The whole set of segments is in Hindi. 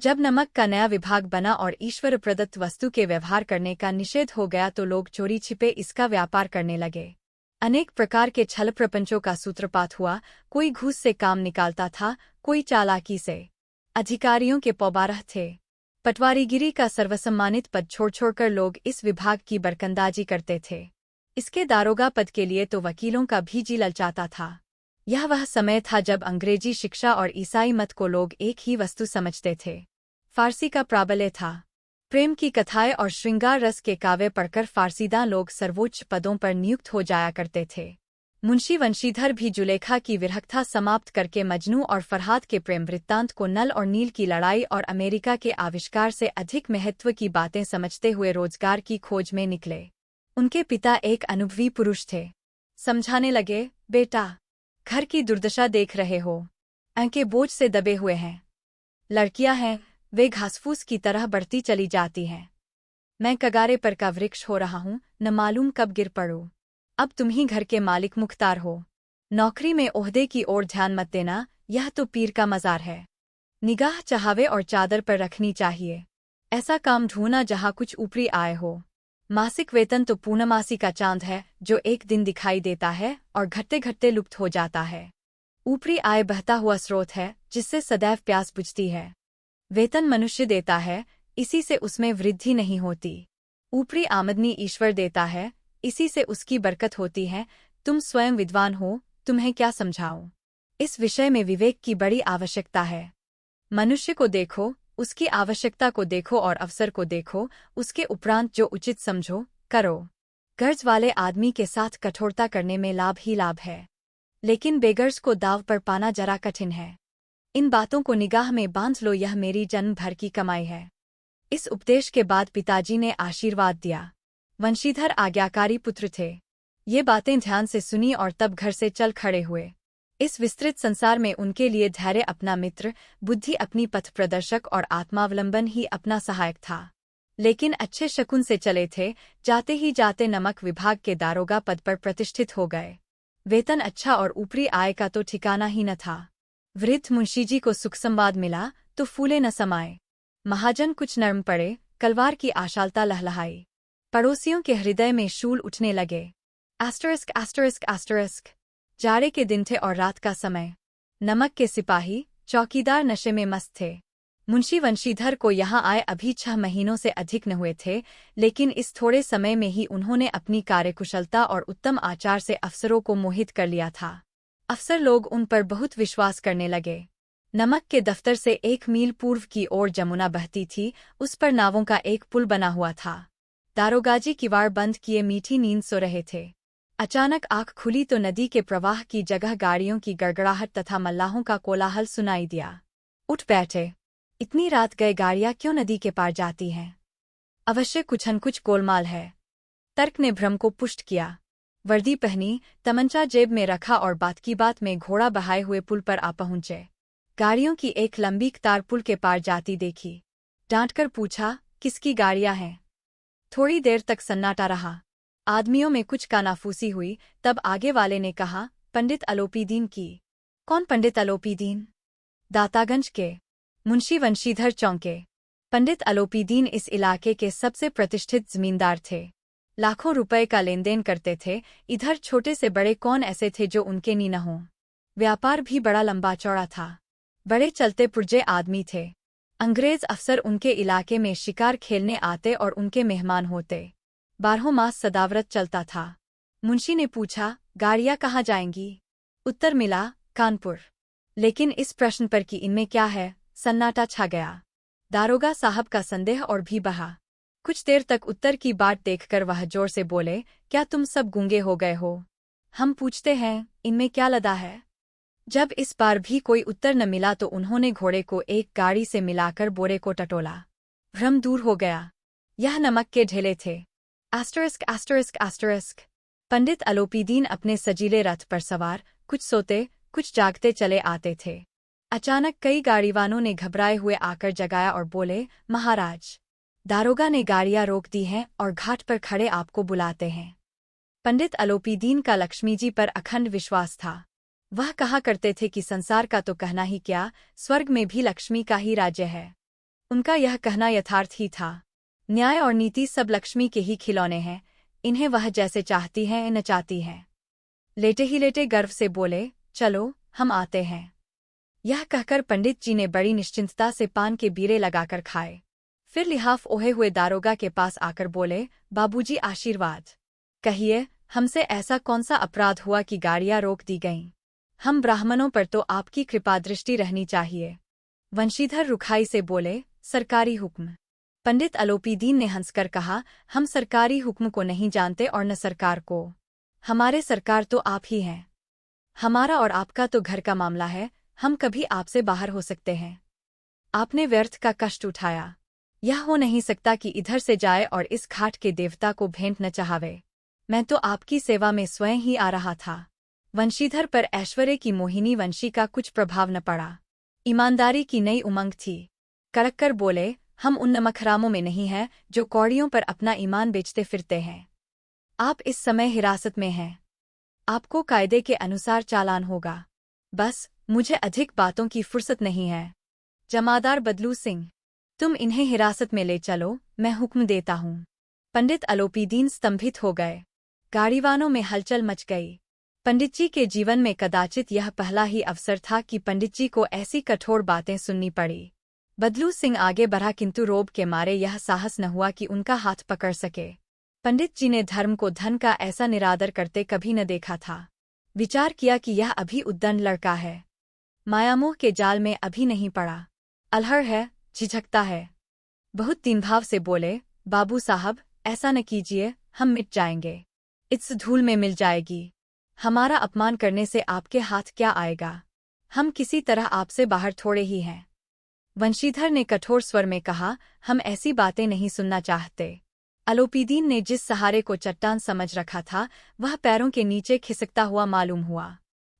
जब नमक का नया विभाग बना और ईश्वर प्रदत्त वस्तु के व्यवहार करने का निषेध हो गया तो लोग चोरी छिपे इसका व्यापार करने लगे। अनेक प्रकार के छल प्रपंचों का सूत्रपात हुआ। कोई घूस से काम निकालता था, कोई चालाकी से। अधिकारियों के पौबारह थे। पटवारीगिरी का सर्वसम्मानित पद छोड़ छोड़कर लोग इस विभाग की बरकंदाजी करते थे। इसके दारोगा पद के लिए तो वकीलों का भी जी ललचाता था। यह वह समय था जब अंग्रेजी शिक्षा और ईसाई मत को लोग एक ही वस्तु समझते थे। फारसी का प्राबल्य था। प्रेम की कथाएं और श्रृंगार रस के काव्य पढ़कर फारसीदां लोग सर्वोच्च पदों पर नियुक्त हो जाया करते थे। मुंशी वंशीधर भी जुलेखा की विरहकथा समाप्त करके मजनू और फरहाद के प्रेम वृत्तांत को नल और नील की लड़ाई और अमेरिका के आविष्कार से अधिक महत्व की बातें समझते हुए रोजगार की खोज में निकले। उनके पिता एक अनुभवी पुरुष थे। समझाने लगे, बेटा, घर की दुर्दशा देख रहे हो, अंके बोझ से दबे हुए हैं। लड़कियां हैं, वे घासफूस की तरह बढ़ती चली जाती हैं। मैं कगारे पर का वृक्ष हो रहा हूं, न मालूम कब गिर पड़ूं। अब तुम ही घर के मालिक मुख्तार हो। नौकरी में ओहदे की ओर ध्यान मत देना, यह तो पीर का मजार है। निगाह चहावे और चादर पर रखनी चाहिए। ऐसा काम ढूंढना जहां कुछ ऊपरी आय हो। मासिक वेतन तो पूर्णमासी का चांद है जो एक दिन दिखाई देता है और घटते घटते लुप्त हो जाता है। ऊपरी आय बहता हुआ स्रोत है जिससे सदैव प्यास बुझती है। वेतन मनुष्य देता है, इसी से उसमें वृद्धि नहीं होती। ऊपरी आमदनी ईश्वर देता है, इसी से उसकी बरकत होती है। तुम स्वयं विद्वान हो, तुम्हें क्या समझाऊं। इस विषय में विवेक की बड़ी आवश्यकता है। मनुष्य को देखो, उसकी आवश्यकता को देखो और अवसर को देखो, उसके उपरांत जो उचित समझो, करो। गर्ज वाले आदमी के साथ कठोरता करने में लाभ ही लाभ है, लेकिन बेगर्ज को दाव पर पाना जरा कठिन है। इन बातों को निगाह में बांध लो, यह मेरी जन्म भर की कमाई है। इस उपदेश के बाद पिताजी ने आशीर्वाद दिया। वंशीधर आज्ञाकारी पुत्र थे। ये बातें ध्यान से सुनी और तब घर से चल खड़े हुए। इस विस्तृत संसार में उनके लिए धैर्य अपना मित्र, बुद्धि अपनी पथ प्रदर्शक और आत्मावलंबन ही अपना सहायक था। लेकिन अच्छे शकुन से चले थे। जाते ही जाते नमक विभाग के दारोगा पद पर प्रतिष्ठित हो गए। वेतन अच्छा और ऊपरी आय का तो ठिकाना ही न था। वृद्ध मुंशीजी को सुख संवाद मिला तो फूले न समाये। महाजन कुछ नर्म पड़े, कलवार की आशालता लहलहाई। पड़ोसियों के हृदय में शूल उठने लगे। आस्टरिस्क आस्टरिस्क आस्टरिस्क। जाड़े के दिन थे और रात का समय। नमक के सिपाही, चौकीदार नशे में मस्त थे। मुंशी वंशीधर को यहाँ आए अभी 6 महीनों से अधिक न हुए थे, लेकिन इस थोड़े समय में ही उन्होंने अपनी कार्यकुशलता और उत्तम आचार से अफसरों को मोहित कर लिया था। अफसर लोग उन पर बहुत विश्वास करने लगे। नमक के दफ्तर से 1 मील पूर्व की ओर जमुना बहती थी, उस पर नावों का एक पुल बना हुआ था। दारोगाजी किवाड़ बंद किए मीठी नींद सो रहे थे। अचानक आंख खुली तो नदी के प्रवाह की जगह गाड़ियों की गड़गड़ाहट तथा मल्लाहों का कोलाहल सुनाई दिया। उठ बैठे। इतनी रात गए गाड़ियां क्यों नदी के पार जाती हैं? अवश्य कुछ न कुछ गोलमाल है। तर्क ने भ्रम को पुष्ट किया। वर्दी पहनी, तमंचा जेब में रखा और बात की बात में घोड़ा बहाए हुए पुल पर आ पहुंचे। गाड़ियों की एक लंबी कतार पुल के पार जाती देखी। डांटकर पूछा, किसकी गाड़ियां हैं? थोड़ी देर तक सन्नाटा रहा। आदमियों में कुछ कानाफूसी हुई, तब आगे वाले ने कहा, पंडित अलोपीदीन की। कौन पंडित अलोपीदीन? दातागंज के। मुंशी वंशीधर चौंके। पंडित अलोपीदीन इस इलाके के सबसे प्रतिष्ठित जमींदार थे। लाखों रुपए का लेन देन करते थे। इधर छोटे से बड़े कौन ऐसे थे जो उनके नी न हों। व्यापार भी बड़ा लंबा चौड़ा था। बड़े चलते पुर्जे आदमी थे। अंग्रेज अफसर उनके इलाके में शिकार खेलने आते और उनके मेहमान होते। 12 मास सदाव्रत चलता था। मुंशी ने पूछा, गाड़ियां कहाँ जाएंगी? उत्तर मिला, कानपुर। लेकिन इस प्रश्न पर कि इनमें क्या है, सन्नाटा छा गया। दारोगा साहब का संदेह और भी बढ़ा। कुछ देर तक उत्तर की बाट देखकर वह जोर से बोले, क्या तुम सब गूंगे हो गए हो? हम पूछते हैं, इनमें क्या लदा है? जब इस बार भी कोई उत्तर न मिला तो उन्होंने घोड़े को एक गाड़ी से मिलाकर बोरे को टटोला। भ्रम दूर हो गया। यह नमक के ढेले थे। आस्टरिस्क आस्टरिस्क आस्टरिस्क। पंडित अलोपीदीन अपने सजीले रथ पर सवार, कुछ सोते कुछ जागते चले आते थे। अचानक कई गाड़ीवानों ने घबराए हुए आकर जगाया और बोले, महाराज, दारोगा ने गाड़ियां रोक दी हैं और घाट पर खड़े आपको बुलाते हैं। पंडित अलोपीदीन का लक्ष्मीजी पर अखंड विश्वास था। वह कहा करते थे कि संसार का तो कहना ही क्या, स्वर्ग में भी लक्ष्मी का ही राज्य है। उनका यह कहना यथार्थ ही था। न्याय और नीति सब लक्ष्मी के ही खिलौने हैं, इन्हें वह जैसे चाहती है नचाती है। लेटे ही लेटे गर्व से बोले, चलो हम आते हैं। यह कहकर पंडित जी ने बड़ी निश्चिंतता से पान के बीरे लगाकर खाए। फिर लिहाफ ओढ़े हुए दारोगा के पास आकर बोले, बाबूजी आशीर्वाद। कहिए, हमसे ऐसा कौन सा अपराध हुआ कि गाड़ियां रोक दी गईं? हम ब्राह्मणों पर तो आपकी कृपा दृष्टि रहनी चाहिए। वंशीधर रुखाई से बोले, सरकारी हुक्म। पंडित अलोपीदीन ने हंसकर कहा, हम सरकारी हुक्म को नहीं जानते और न सरकार को। हमारे सरकार तो आप ही हैं। हमारा और आपका तो घर का मामला है, हम कभी आपसे बाहर हो सकते हैं। आपने व्यर्थ का कष्ट उठाया। यह हो नहीं सकता कि इधर से जाए और इस घाट के देवता को भेंट न चाहावे। मैं तो आपकी सेवा में स्वयं ही आ रहा था। वंशीधर पर ऐश्वर्य की मोहिनी वंशी का कुछ प्रभाव न पड़ा। ईमानदारी की नई उमंग थी। कड़क कर बोले, हम उन नमकहरामों में नहीं हैं जो कौड़ियों पर अपना ईमान बेचते फिरते हैं। आप इस समय हिरासत में हैं। आपको कायदे के अनुसार चालान होगा। बस, मुझे अधिक बातों की फुर्सत नहीं है। जमादार बदलू सिंह, तुम इन्हें हिरासत में ले चलो, मैं हुक्म देता हूँ। पंडित अलोपीदीन स्तंभित हो गए। गाड़ीवानों में हलचल मच गई। पंडित जी के जीवन में कदाचित यह पहला ही अवसर था कि पंडित जी को ऐसी कठोर बातें सुननी पड़ी। बदलू सिंह आगे बढ़ा किंतु रोब के मारे यह साहस न हुआ कि उनका हाथ पकड़ सके। पंडित जी ने धर्म को धन का ऐसा निरादर करते कभी न देखा था। विचार किया कि यह अभी उद्दंड लड़का है, मायामोह के जाल में अभी नहीं पड़ा, अलहड़ है, झिझकता है। बहुत दीनभाव से बोले, बाबू साहब ऐसा न कीजिए, हम मिट जाएंगे, इस धूल में मिल जाएगी। हमारा अपमान करने से आपके हाथ क्या आएगा? हम किसी तरह आपसे बाहर थोड़े ही हैं। वंशीधर ने कठोर स्वर में कहा, हम ऐसी बातें नहीं सुनना चाहते। अलोपीदीन ने जिस सहारे को चट्टान समझ रखा था वह पैरों के नीचे खिसकता हुआ मालूम हुआ।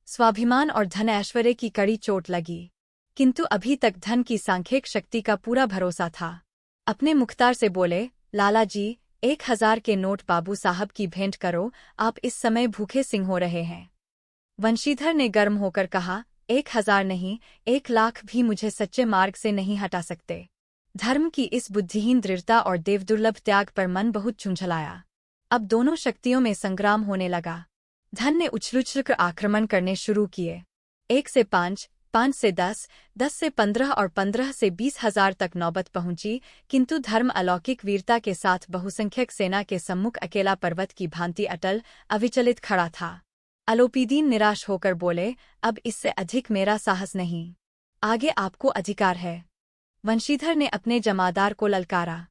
स्वाभिमान और धन ऐश्वर्य की कड़ी चोट लगी, किंतु अभी तक धन की सांख्यिक शक्ति का पूरा भरोसा था। अपने मुख्तार से बोले, लाला जी 1000 के नोट बाबू साहब की भेंट करो, आप इस समय भूखे सिंह हो रहे हैं। वंशीधर ने गर्म होकर कहा, 1000 नहीं, 1,00,000 भी मुझे सच्चे मार्ग से नहीं हटा सकते। धर्म की इस बुद्धिहीन दृढ़ता और देवदुर्लभ त्याग पर मन बहुत झुंझलाया। अब दोनों शक्तियों में संग्राम होने लगा। धन ने उछल-उछलकर आक्रमण करने शुरू किए। 1 से 5, 5 से 10, 10 से 15 और 15 से 20,000 तक नौबत पहुंची, किंतु धर्म अलौकिक वीरता के साथ बहुसंख्यक सेना के सम्मुख अकेला पर्वत की भांति अटल अविचलित खड़ा था। अलोपीदीन निराश होकर बोले, अब इससे अधिक मेरा साहस नहीं, आगे आपको अधिकार है। वंशीधर ने अपने जमादार को ललकारा।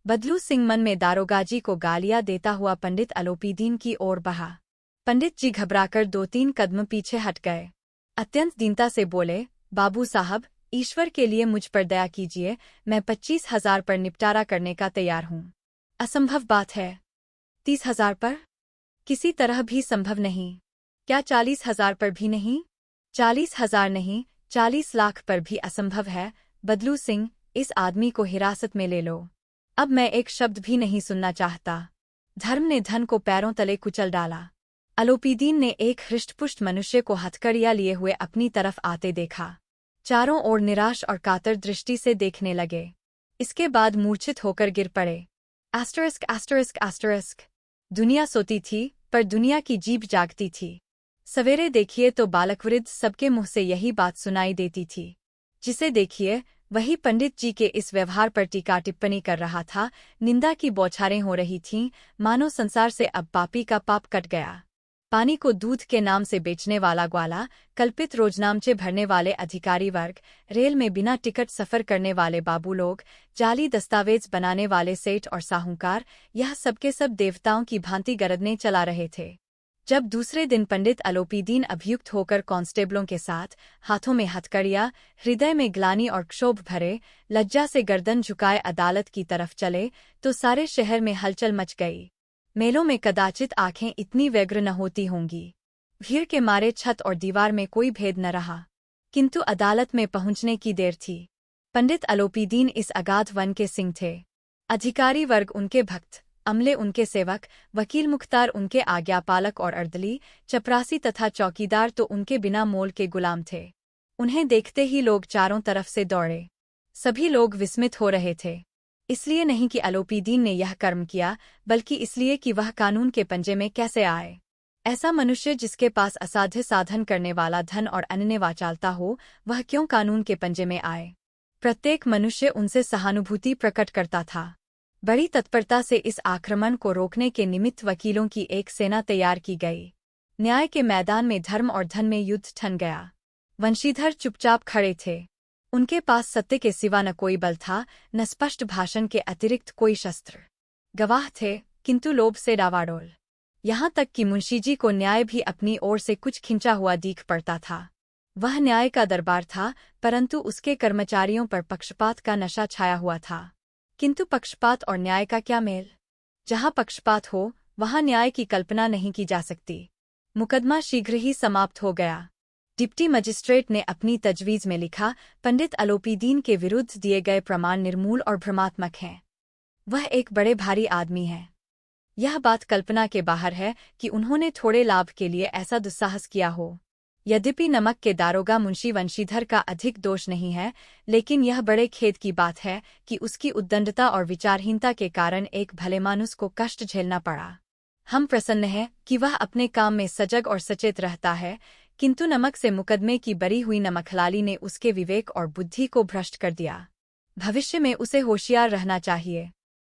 बदलू सिंह मन में दारोगाजी को गालियां देता हुआ पंडित अलोपीदीन की ओर बढ़ा। पंडित जी घबराकर 2-3 कदम पीछे हट गए। अत्यंत दीनता से बोले, बाबू साहब ईश्वर के लिए मुझ पर दया कीजिए, मैं 25,000 पर निपटारा करने का तैयार हूँ। असंभव बात है। 30,000 पर? किसी तरह भी संभव नहीं। क्या 40,000 पर भी नहीं? 40,000 नहीं, 40 लाख पर भी असंभव है। बदलू सिंह, इस आदमी को हिरासत में ले लो। अब मैं एक शब्द भी नहीं सुनना चाहता। धर्म ने धन को पैरों तले कुचल डाला। अलोपीदीन ने एक हृष्टपुष्ट मनुष्य को हथकड़ियां लिए हुए अपनी तरफ आते देखा। चारों ओर निराश और कातर दृष्टि से देखने लगे। इसके बाद मूर्छित होकर गिर पड़े। Asterisk asterisk asterisk. दुनिया सोती थी, पर दुनिया की जीभ जागती थी। सवेरे देखिए तो बालकवृद्ध सबके मुंह से यही बात सुनाई देती थी। जिसे देखिए वही पंडित जी के इस व्यवहार पर टीका टिप्पणी कर रहा था। निंदा की बौछारें हो रही थीं, मानो संसार से अब पापी का पाप कट गया। पानी को दूध के नाम से बेचने वाला ग्वाला, कल्पित रोजनामचे भरने वाले अधिकारी वर्ग, रेल में बिना टिकट सफर करने वाले बाबू लोग, जाली दस्तावेज बनाने वाले सेठ और साहूकार, यह सबके सब देवताओं की भांति गरजने चला रहे थे। जब दूसरे दिन पंडित अलोपीदीन अभियुक्त होकर कांस्टेबलों के साथ, हाथों में हथकड़ियां, हृदय में ग्लानि और क्षोभ भरे, लज्जा से गर्दन झुकाए अदालत की तरफ चले, तो सारे शहर में हलचल मच गई। मेलों में कदाचित आंखें इतनी व्यग्र न होती होंगी। भीड़ के मारे छत और दीवार में कोई भेद न रहा, किंतु अदालत में पहुंचने की देर थी। पंडित अलोपीदीन इस अगाध वन के सिंह थे। अधिकारी वर्ग उनके भक्त, अमले उनके सेवक, वकील मुख्तार उनके आज्ञापालक और अर्दली, चपरासी तथा चौकीदार तो उनके बिना मोल के गुलाम थे। उन्हें देखते ही लोग चारों तरफ से दौड़े। सभी लोग विस्मित हो रहे थे। इसलिए नहीं कि अलोपीदीन ने यह कर्म किया, बल्कि इसलिए कि वह कानून के पंजे में कैसे आए। ऐसा मनुष्य जिसके पास असाध्य साधन करने वाला धन और अन्य वाचालता हो, वह क्यों कानून के पंजे में आए? प्रत्येक मनुष्य उनसे सहानुभूति प्रकट करता था। बड़ी तत्परता से इस आक्रमण को रोकने के निमित्त वकीलों की एक सेना तैयार की गई। न्याय के मैदान में धर्म और धन में युद्ध ठन गया। वंशीधर चुपचाप खड़े थे। उनके पास सत्य के सिवा न कोई बल था, न स्पष्ट भाषण के अतिरिक्त कोई शस्त्र। गवाह थे, किंतु लोभ से डावाडोल। यहाँ तक कि मुंशीजी को न्याय भी अपनी ओर से कुछ खिंचा हुआ दीख पड़ता था। वह न्याय का दरबार था, परंतु उसके कर्मचारियों पर पक्षपात का नशा छाया हुआ था। किंतु पक्षपात और न्याय का क्या मेल? जहाँ पक्षपात हो, वहाँ न्याय की कल्पना नहीं की जा सकती। मुकदमा शीघ्र ही समाप्त हो गया। डिप्टी मजिस्ट्रेट ने अपनी तजवीज़ में लिखा, पंडित अलोपीदीन के विरुद्ध दिए गए प्रमाण निर्मूल और भ्रमात्मक हैं। वह एक बड़े भारी आदमी है। यह बात कल्पना के बाहर है कि उन्होंने थोड़े लाभ के लिए ऐसा दुस्साहस किया हो। यद्यपि नमक के दारोगा मुंशी वंशीधर का अधिक दोष नहीं है, लेकिन यह बड़े खेद की बात है कि उसकी उद्दंडता और विचारहीनता के कारण एक भलेमानुस को कष्ट झेलना पड़ा। हम प्रसन्न हैं कि वह अपने काम में सजग और सचेत रहता है, किंतु नमक से मुकदमे की बरी हुई नमकहलाली ने उसके विवेक और बुद्धि को भ्रष्ट कर दिया। भविष्य में उसे होशियार रहना चाहिए।